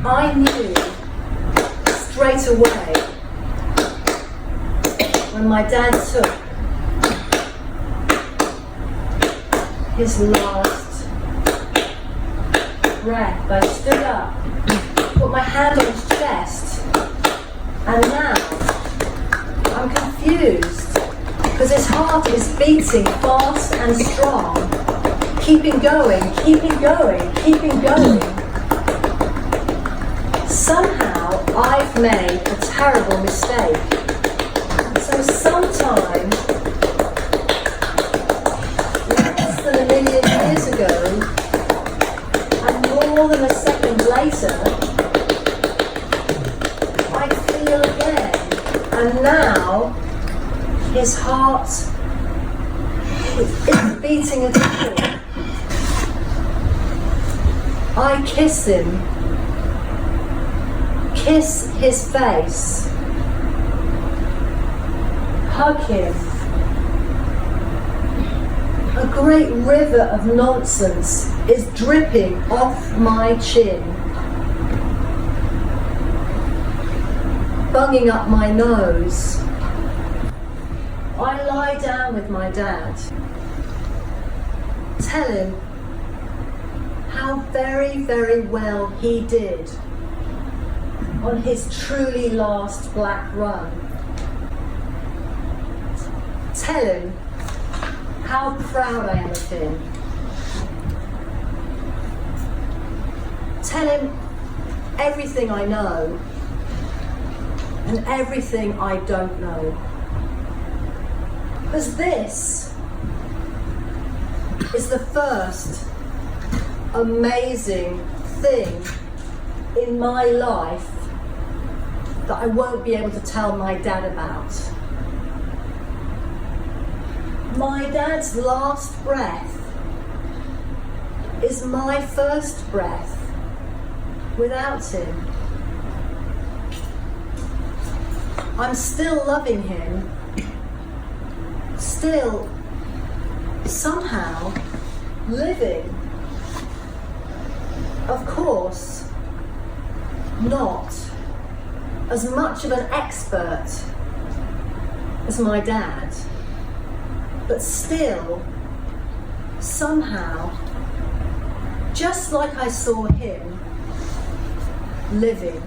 I knew straight away when my dad took his last breath. I stood up, put my hand on his chest, and now I'm confused because his heart is beating fast and strong, keeping going, keeping going, keeping going. Somehow I've made a terrible mistake. So sometime, less than 1 million years ago, and more than a second later, I feel again, and now his heart is beating again. I kiss him, kiss his face, hug him. A great river of nonsense is dripping off my chin, bunging up my nose. I lie down with my dad, tell him how very, very well he did on his truly last black run. Tell him how proud I am of him. Tell him everything I know and everything I don't know. Because this is the first amazing thing in my life that I won't be able to tell my dad about. My dad's last breath is my first breath without him. I'm still loving him, still somehow living. Of course, not as much of an expert as my dad, but still, somehow, just like I saw him living.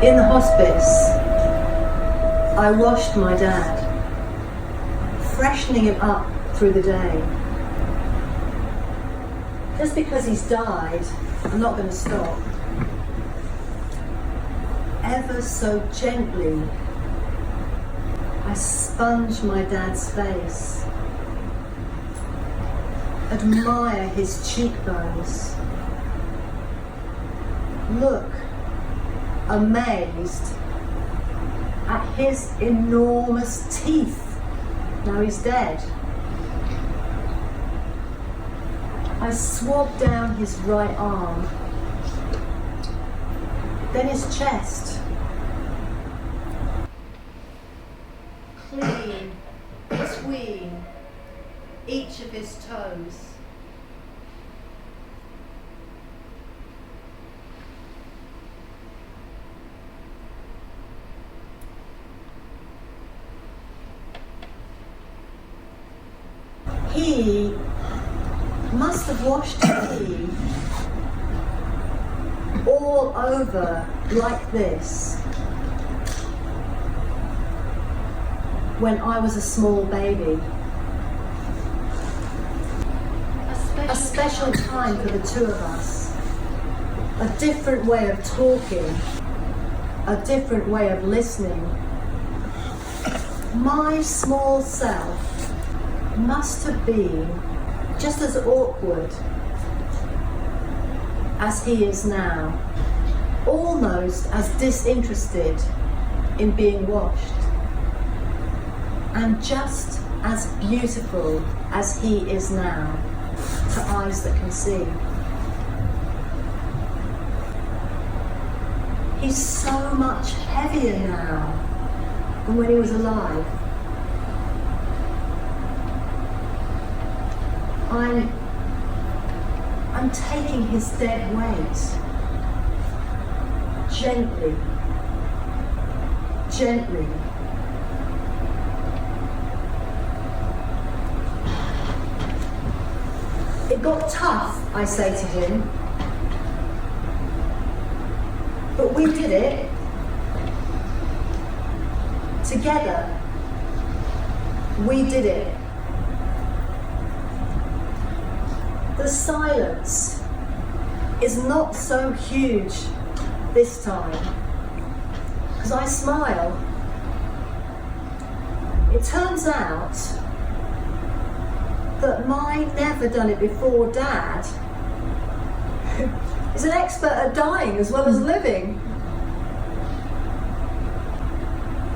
In the hospice, I washed my dad, freshening him up through the day. Just because he's died, I'm not going to stop. Ever so gently, I sponge my dad's face, admire his cheekbones, look amazed at his enormous teeth. Now he's dead. I swab down his right arm, then his chest. Clean between each of his toes. He must have washed me all over like this when I was a small baby. A special time for the two of us. A different way of talking. A different way of listening. My small self must have been just as awkward as he is now, almost as disinterested in being washed, and just as beautiful as he is now to eyes that can see. He's so much heavier now than when he was alive. I'm taking his dead weight gently, gently. It got tough, I say to him, but we did it together. We did it. The silence is not so huge this time, because I smile. It turns out that my never done it before dad is an expert at dying as well as living.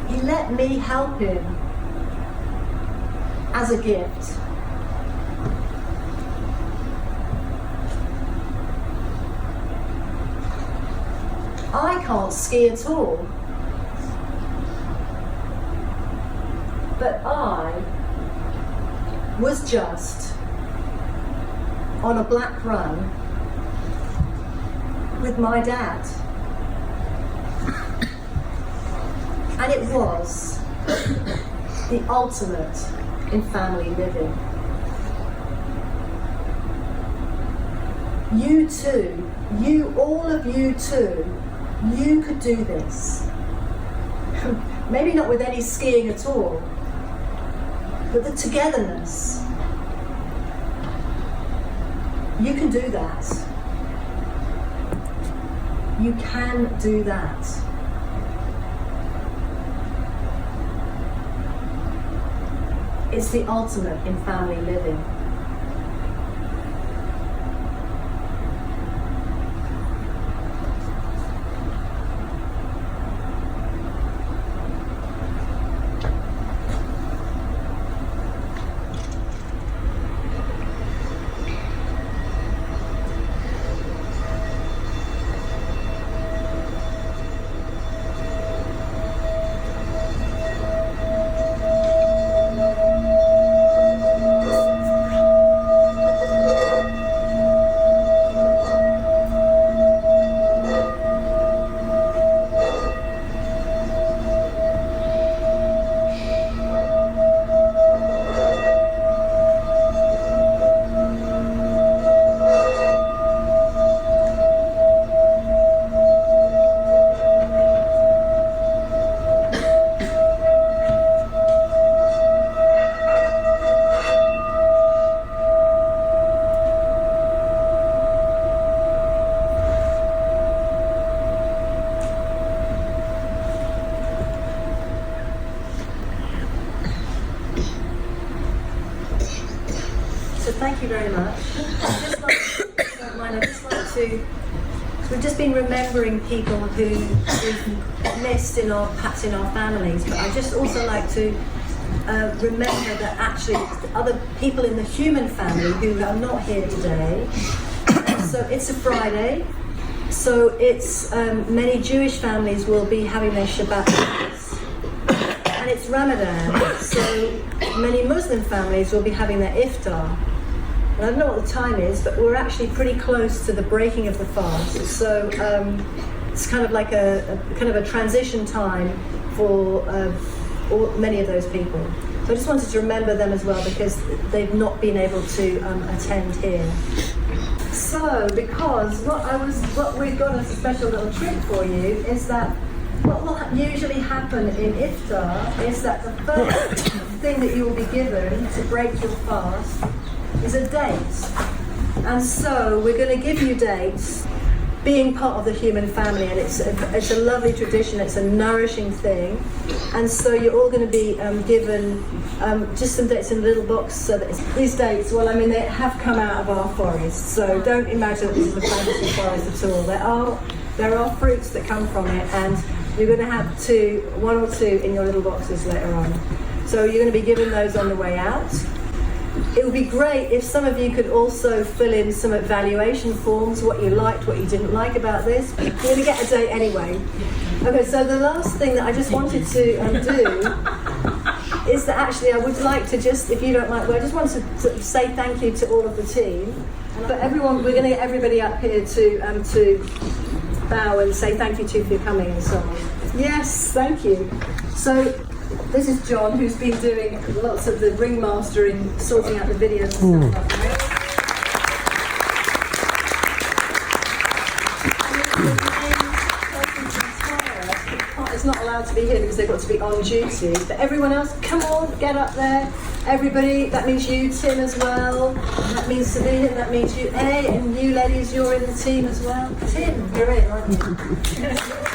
He let me help him as a gift. I can't ski at all, but I was just on a black run with my dad, and it was the ultimate in family living. You too, all of you too, you could do this. Maybe not with any skiing at all, but the togetherness. You can do that. You can do that. It's the ultimate in family living. Thank you very much. I'd just like to, we've just been remembering people who've missed perhaps in our families, but I'd just also like to remember that actually other people in the human family who are not here today. So it's a Friday, so it's many Jewish families will be having their Shabbat meals. And it's Ramadan, so many Muslim families will be having their iftar. I don't know what the time is, but we're actually pretty close to the breaking of the fast. So it's kind of like a transition time for many of those people. So I just wanted to remember them as well because they've not been able to attend here. So, because what we've got as a special little trick for you is that what will usually happen in iftar is that the first thing that you will be given to break your fast is a date. And so we're going to give you dates, being part of the human family, and it's a lovely tradition, it's a nourishing thing. And so you're all going to be given just some dates in a little box. So that these dates, well, I mean, they have come out of our forest, so don't imagine that this is a fantasy forest at all. There are fruits that come from it, and you're going to have one or two in your little boxes later on. So you're going to be given those on the way out. It would be great if some of you could also fill in some evaluation forms, what you liked, what you didn't like about this. You're going to get a date anyway. Okay, so the last thing that I just wanted to do is that actually I would like to just, if you don't mind, I just want to say thank you to all of the team. But everyone, we're going to get everybody up here to bow and say thank you to for your coming and so on. Yes, thank you. So this is John, who's been doing lots of the ringmastering, sorting out the videos and stuff like that. It's not allowed to be here because they've got to be on duty. But everyone else, come on, get up there. Everybody, that means you, Tim, as well. That means Sabina, that means you, and you ladies, you're in the team as well. Tim, you're in, aren't you?